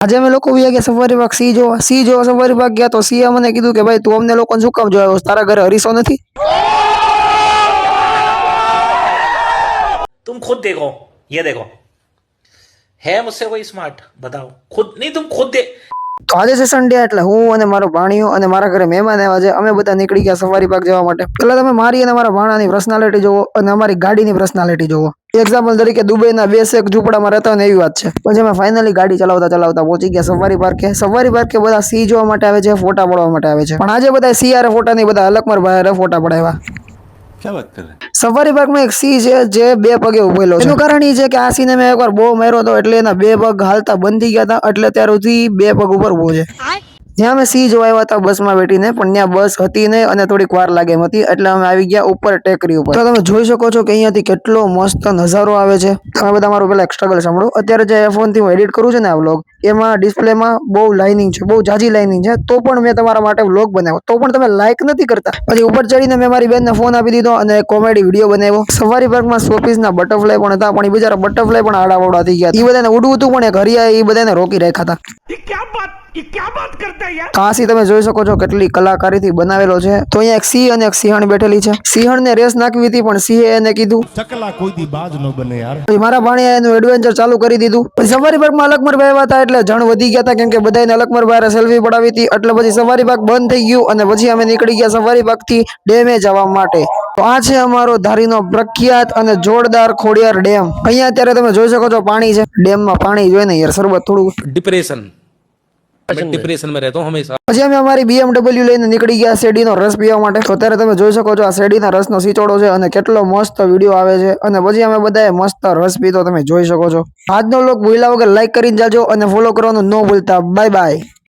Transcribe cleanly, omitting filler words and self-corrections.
આજે અમે લોકો ગયા ગયા સફારી પાર્ક સી જોવા સફારી પાર્ક ગયા તો સિંહે મને કીધું કે ભાઈ તું અમને લોકોને શું કામ જોયો તારા ઘરે હરીસો નથી तुम खुद देखो, ये देखो, है मुझसे कोई स्मार्ट? बताओ खुद, नहीं तुम खुद दे। તો આજે છે સન્ડે એટલે હું અને મારો ભાણિયો અને મારા ઘરે મહેમાન આવ્યા છે. અમે બધા નીકળી ગયા સફારી પાર્ક જવા માટે. પેલા તમે મારી અને મારા ભાણાની પર્સનાલિટી જોવો અને અમારી ગાડીની પર્સનાલિટી જોવો. એક્ઝામ્પલ તરીકે દુબઈના બે શેખ ઝૂંપડામાં રહેતા હોય ને એવી વાત છે. પછી અમે ફાઇનલી ગાડી ચલાવતા ચલાવતા પહોંચી ગયા સફારી પાર્કે. સફારી પાર્કે બધા સિંહ જોવા માટે આવે છે, ફોટા પાડવા માટે આવે છે. પણ આજે બધા સિંહ હારે ફોટા નહીં, બધા અલકમર ભાઈ ફોટા પડાવ્યા. क्या बात कर रहे हैं? સફારી પાર્કમાં એક સિંહ છે જે બે પગે ઉભેલો છે. એનું કારણ એ છે કે આ સિંહને મેં એકવાર બહુ માર્યો હતો એટલે એના બે પગ હાલતા બંધ થઈ ગયા હતા, એટલે ત્યાર સુધી બે પગ ઉપર ઉભો છે. જ્યાં અમે સિંહ જોવા આવ્યા હતા બસમાં બેઠીને, પણ ત્યાં બસ હતી નહીં અને થોડીક વાર લાગે એમ હતી, એટલે અમે આવી ગયા ઉપર ટેકરી ઉપર. તો તમે જોઈ શકો છો કે અહીંયાથી કેટલો મસ્ત નજારો આવે છે. તમે બધા મારું પેલા એક સ્ટ્રગલ સાંભળો. અત્યારે જે ફોન થી હું એડિટ કરું છું ને આ વ્લોગ, એમાં ડિસ્પ્લેમાં બહુ લાઇનિંગ છે, બહુ જાજી લાઇનિંગ છે, તો પણ મેં તમારા માટે વ્લોગ બનાવ્યો, તો પણ તમે લાઇક નથી કરતા. પછી ઉપર ચડીને મેં મારી બેનને ફોન આપી દીધો અને કોમેડી વિડીયો બનાવ્યો. સફારી પાર્કમાં શોપીસના બટરફ્લાય પણ હતા, પણ એ બિચારા બટરફ્લાય પણ આડાવડા થઈ ગયા. એ બધાને ઉડવું હતું પણ એક હરિયા એ બધાને રોકી રાખ્યા હતા. કાશી તમે જોઈ શકો છો કેટલી કલાકારીથી બનાવેલો છે. તો અહીંયા એક સિંહ અને એક સિંહણ બેઠેલી છે. સિંહણને રેસ નાખવી હતી પણ સિંહે એને કીધું ચકલા કોઈ દી બાજ ન બને યાર. પછી મારા ભાણિયાએ એનું એડવેન્ચર ચાલુ કરી દીધું. પછી સફારી પાર્કમાં અલકમર ભાઈ આવ્યા હતા એટલે જણ વધી ગયા હતા, કેમ કે બધાને અલકમર ભાઈ સેલ્ફી પડાવી હતી. એટલે પછી સફારી પાર્ક બંધ થઈ ગયું અને પછી અમે નીકળી ગયા સફારી પાર્ક થી ડેમે જવા માટે. તો આ છે અમારો ધારીનો પ્રખ્યાત અને જોરદાર ખોડિયાર ડેમ. અહીંયા અત્યારે તમે જોઈ શકો છો પાણી છે. ડેમમાં પાણી જોઈ ને યાર, સરબત થોડું डिप्रेशन, मैं डिप्रेशन में रहता हूँ हमेशा. પછી અમે અમારી BMW લઈને નીકળી ગયા શેરડીનો રસ પીવા માટે. તો અત્યારે તમે જોઈ શકો છો આ શેરડીના રસનો સિચોડો છે અને કેટલો મસ્ત વિડીયો આવે છે. અને પછી અમે બધાએ મસ્ત રસ પીતો તમે જોઈ શકો છો. આજનો વ્લોગ ભૂલ્યા વગર લાઈક કરીને જાજો અને ફોલો કરવાનું ન ભૂલતા. Bye bye.